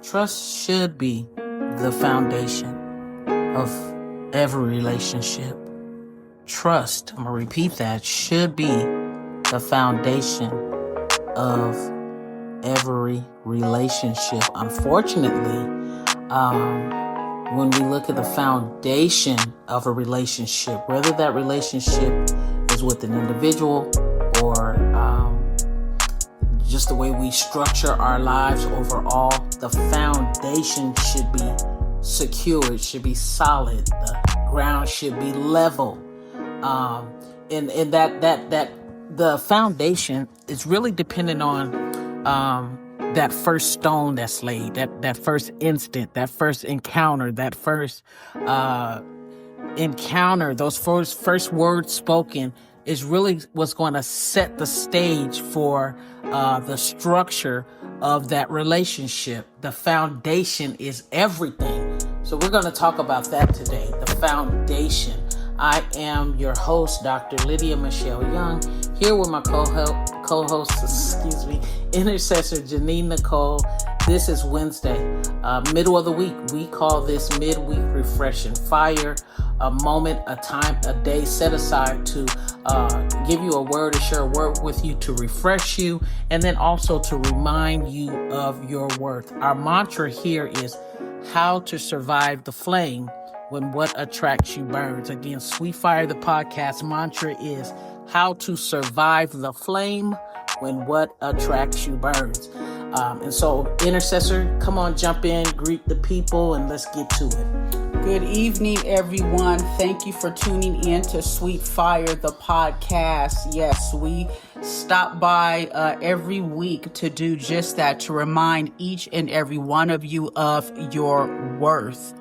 Trust should be the foundation of every relationship. Trust, I'm going to repeat that, should be the foundation of every relationship. Unfortunately, when we look at the foundation of a relationship, whether that relationship is with an individual or just the way we structure our lives overall, the foundation should be secure. It should be solid. The ground should be level. And that the foundation is really dependent on that first stone that's laid, that first instant, that first encounter, those first words spoken is really what's going to set the stage for the structure of that relationship. The foundation is everything. So we're going to talk about that today, the foundation. I am your host, Dr. Lydia Michelle Young, here with my co-host, Intercessor J'eanine Nichole. This is Wednesday, middle of the week. We call this midweek refreshing fire, a moment, a time, a day set aside to give you a word, to share a word with you, to refresh you, and then also to remind you of your worth. Our mantra here is how to survive the flame when what attracts you burns. Again, Sweet Fire, the podcast mantra is how to survive the flame when what attracts you burns. And so, Intercessor, come on, jump in, greet the people, and let's get to it. Good evening, everyone. Thank you for tuning in to Sweet Fire, the podcast. Yes, we stop by every week to do just that, to remind each and every one of you of your worth.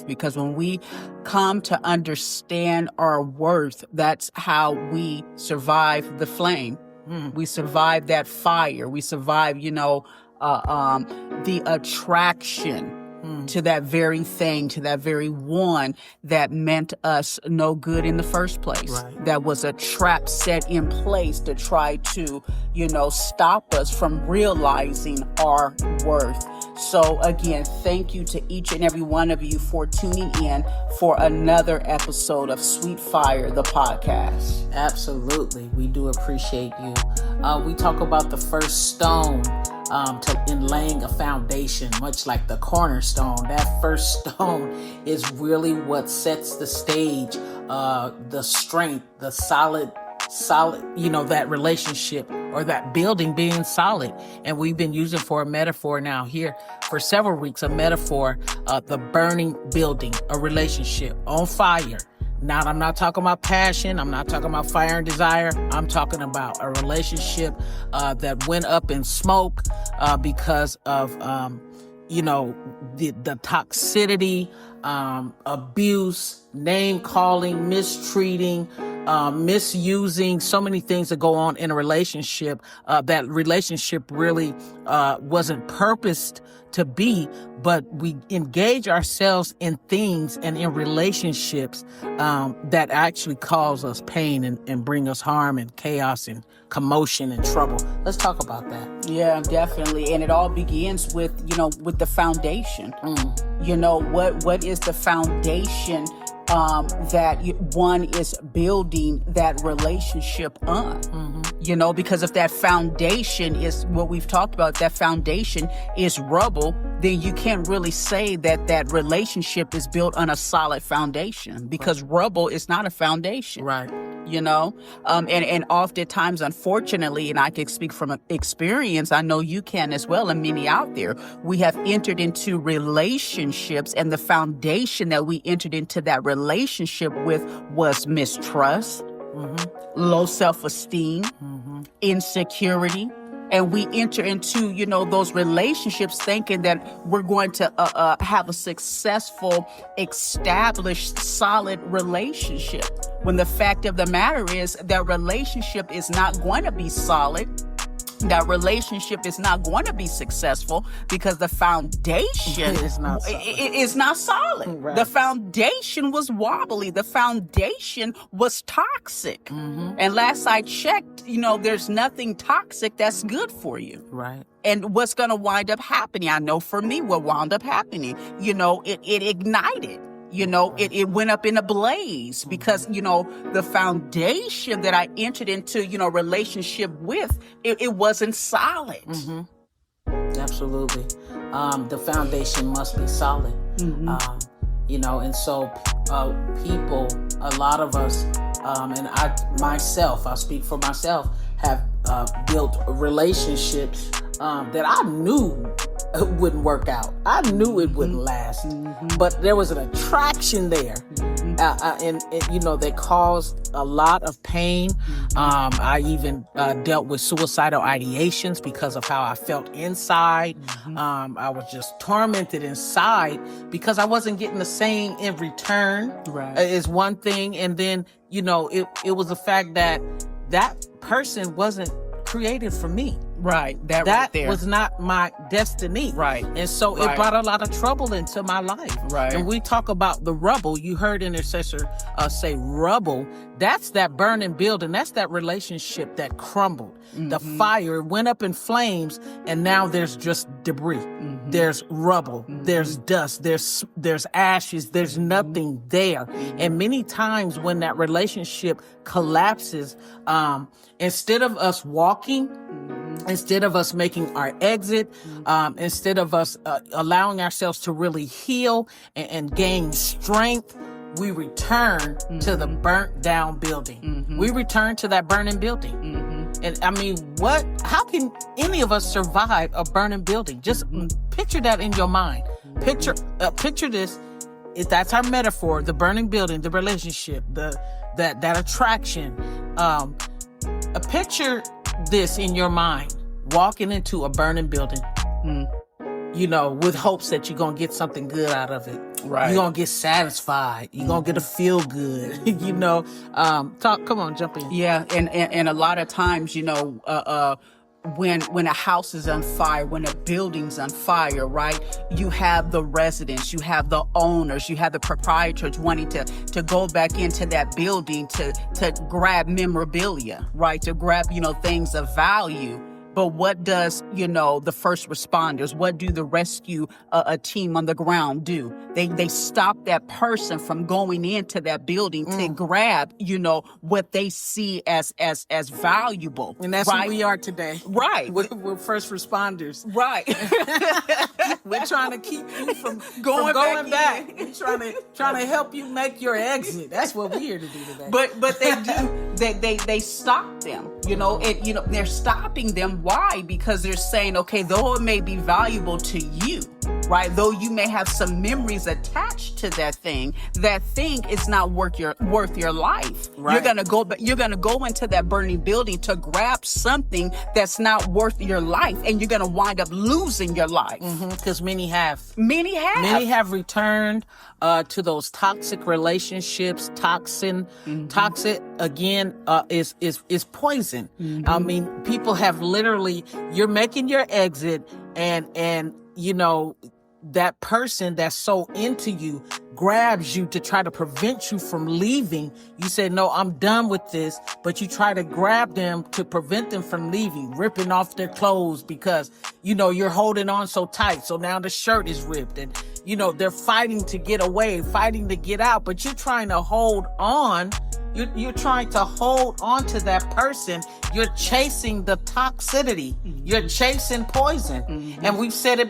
Because when we come to understand our worth, that's how we survive the flame. We survive that fire. We survive, the attraction to that very thing, to that very one that meant us no good in the first place. Right. That was a trap set in place to try to, stop us from realizing our worth. So again, thank you to each and every one of you for tuning in for another episode of Sweet Fire, the podcast. Absolutely. We do appreciate you. We talk about the first stone in laying a foundation, much like the cornerstone. That first stone is really what sets the stage, the strength, the solid, that relationship or that building being solid. And we've been using for a metaphor now here for several weeks, a metaphor, the burning building, a relationship on fire. Now, I'm not talking about passion. I'm not talking about fire and desire. I'm talking about a relationship that went up in smoke because of, the toxicity, abuse, name calling, mistreating, misusing, so many things that go on in a relationship. That relationship really wasn't purposed to be, but we engage ourselves in things and in relationships that actually cause us pain and bring us harm and chaos and commotion and trouble. Let's talk about that. Yeah, definitely. And it all begins with, with the foundation. What is the foundation that one is building that relationship on? Because if that foundation is what we've talked about, that foundation is rubble, then you can't really say that relationship is built on a solid foundation, because rubble is not a foundation. Right. And oftentimes, unfortunately, and I can speak from experience, I know you can as well, and many out there, we have entered into relationships, and the foundation that we entered into that relationship with was mistrust, low self-esteem, insecurity. And we enter into, those relationships thinking that we're going to have a successful, established, solid relationship. When the fact of the matter is that relationship is not going to be solid that relationship is not going to be successful because the foundation It's not solid. is not solid. Right. The foundation was wobbly. The foundation was toxic. And last I checked, there's nothing toxic that's good for you. Right. And what's going to wind up happening? I know for me, what wound up happening, it ignited. It went up in a blaze because, the foundation that I entered into, relationship with, it wasn't solid. Absolutely. The foundation must be solid. And so people, a lot of us, and I'll speak for myself, have built relationships that I knew it wouldn't work out. I knew it wouldn't last, but there was an attraction there, and that caused a lot of pain. I even dealt with suicidal ideations because of how I felt inside. I was just tormented inside because I wasn't getting the same in return. Right. Is one thing, and then it was the fact that person wasn't created for me. Right. That That there. was not my destiny. Right. And so it Right. brought a lot of trouble into my life. Right. And we talk about the rubble. You heard Intercessor say rubble. That's that burning building. That's that relationship that crumbled. The fire went up in flames, and now there's just debris. There's rubble. There's dust. There's ashes. There's nothing there. And many times when that relationship collapses, instead of us walking, instead of us making our exit, instead of us allowing ourselves to really heal and gain strength, we return to the burnt down building. We return to that burning building. And I mean, how can any of us survive a burning building? Just picture that in your mind. Picture this. That's our metaphor, the burning building, the relationship, that attraction. Picture this in your mind, walking into a burning building, with hopes that you're going to get something good out of it. Right. You're going to get satisfied. You're going to get a feel good, come on, jump in. Yeah. And a lot of times, when a house is on fire, when a building's on fire, right? You have the residents, you have the owners, you have the proprietors wanting to go back into that building to grab memorabilia, right? To grab, things of value. But what does, the first responders, what do the rescue a team on the ground do? They stop that person from going into that building to grab, what they see as valuable. And that's right? who we are today. Right. We're first responders. Right. We're trying to keep you from Going back. in. We're trying to help you make your exit. That's what we're here to do today. But they do. They stop them. They're stopping them. Why? Because they're saying, okay, though it may be valuable to you, right? Though you may have some memories attached to that thing is not worth your life. Right. You're gonna go into that burning building to grab something that's not worth your life, and you're gonna wind up losing your life. Because many have. Many have returned to those toxic relationships. Toxic again is poison. I mean, people have literally, you're making your exit, and that person that's so into you grabs you to try to prevent you from leaving. You say, no, I'm done with this. But you try to grab them to prevent them from leaving, ripping off their clothes because, you're holding on so tight. So now the shirt is ripped and, they're fighting to get away, fighting to get out. But you're trying to hold on. You're trying to hold on to that person. You're chasing the toxicity. You're chasing poison. And we've said it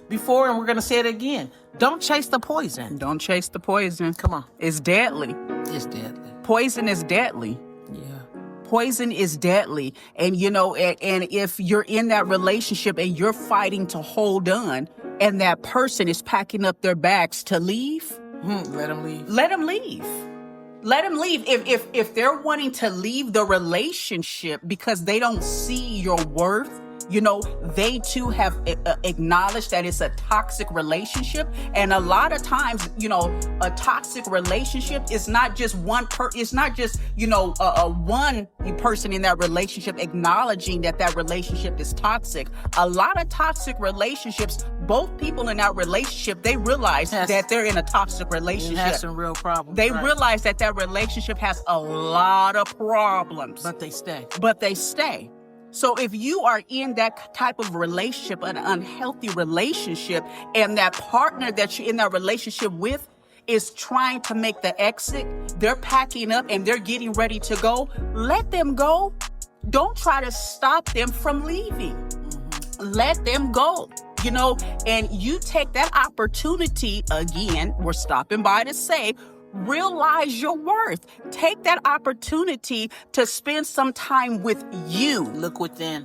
before, and we're going to say it again. Don't chase the poison. Don't chase the poison. Come on. It's deadly. It's deadly. Poison is deadly. Yeah. Poison is deadly. And, and if you're in that relationship and you're fighting to hold on, and that person is packing up their bags to leave, let them leave. Let them leave. Let them leave. If they're wanting to leave the relationship because they don't see your worth, They too have acknowledged that it's a toxic relationship. And a lot of times, a toxic relationship is not just one person in that relationship acknowledging that relationship is toxic. A lot of toxic relationships, both people in that relationship, they realize that they're in a toxic relationship. It has some real problems. They realize that relationship has a lot of problems. But they stay. So if you are in that type of relationship, an unhealthy relationship, and that partner that you're in that relationship with is trying to make the exit, they're packing up and they're getting ready to go, let them go. Don't try to stop them from leaving. Let them go. And you take that opportunity, again, we're stopping by to say, realize your worth. Take that opportunity to spend some time with you. Look within.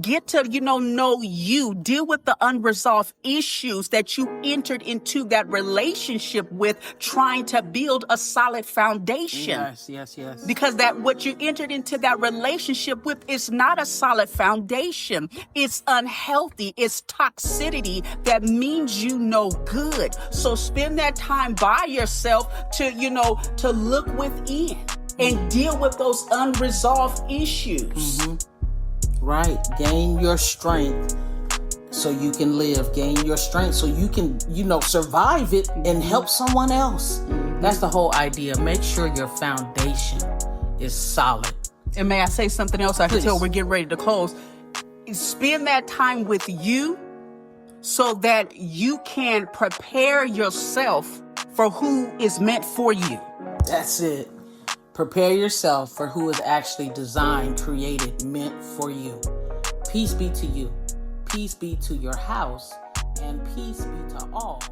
Get to, know you. Deal with the unresolved issues that you entered into that relationship with, trying to build a solid foundation. Yes. Because what you entered into that relationship with is not a solid foundation. It's unhealthy. It's toxicity that means you no good. So spend that time by yourself to look within and deal with those unresolved issues. Right. Gain your strength so you can live. Gain your strength so you can, survive it and help someone else. That's the whole idea. Make sure your foundation is solid. And may I say something else? I can Please. tell we're getting ready to close. Spend that time with you so that you can prepare yourself for who is meant for you. That's it. Prepare yourself for who is actually designed, created, meant for you. Peace be to you. Peace be to your house. And peace be to all